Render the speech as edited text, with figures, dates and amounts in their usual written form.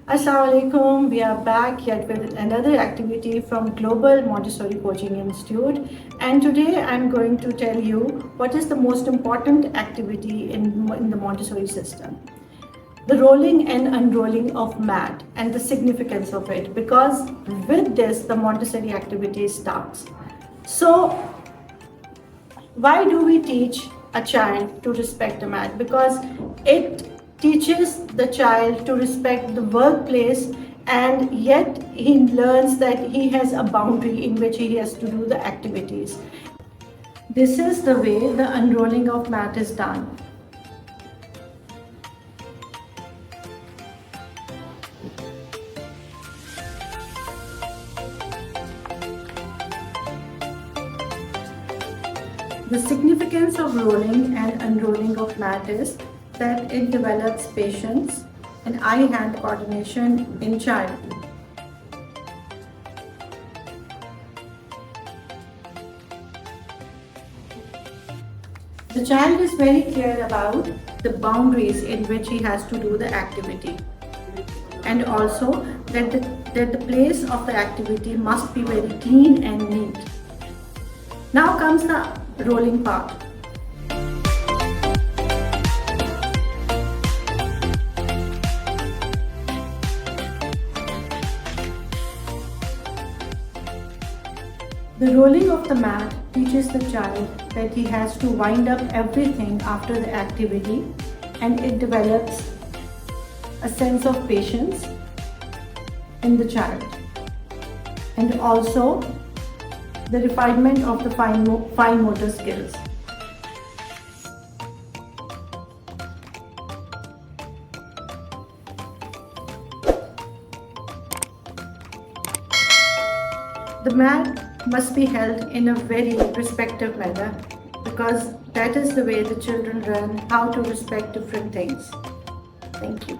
Assalamualaikum. We are back yet with another activity from Global Montessori Coaching Institute, and today I'm going to tell you what is the most important activity in the Montessori system. The rolling and unrolling of mat and the significance of it, because with this the Montessori activity starts. So why do we teach a child to respect a mat? Because it teaches the child to respect the workplace, and yet he learns that he has a boundary in which he has to do the activities. This is the way the unrolling of mat is done. The significance of rolling and unrolling of mat is that it develops patience and eye-hand coordination in child. The child is very clear about the boundaries in which he has to do the activity, and also that the place of the activity must be very clean and neat. Now comes the rolling part. The rolling of the mat teaches the child that he has to wind up everything after the activity, and it develops a sense of patience in the child, and also the refinement of the fine motor skills. The mat must be held in a very respectful manner, because that is the way the children learn how to respect different things. Thank you.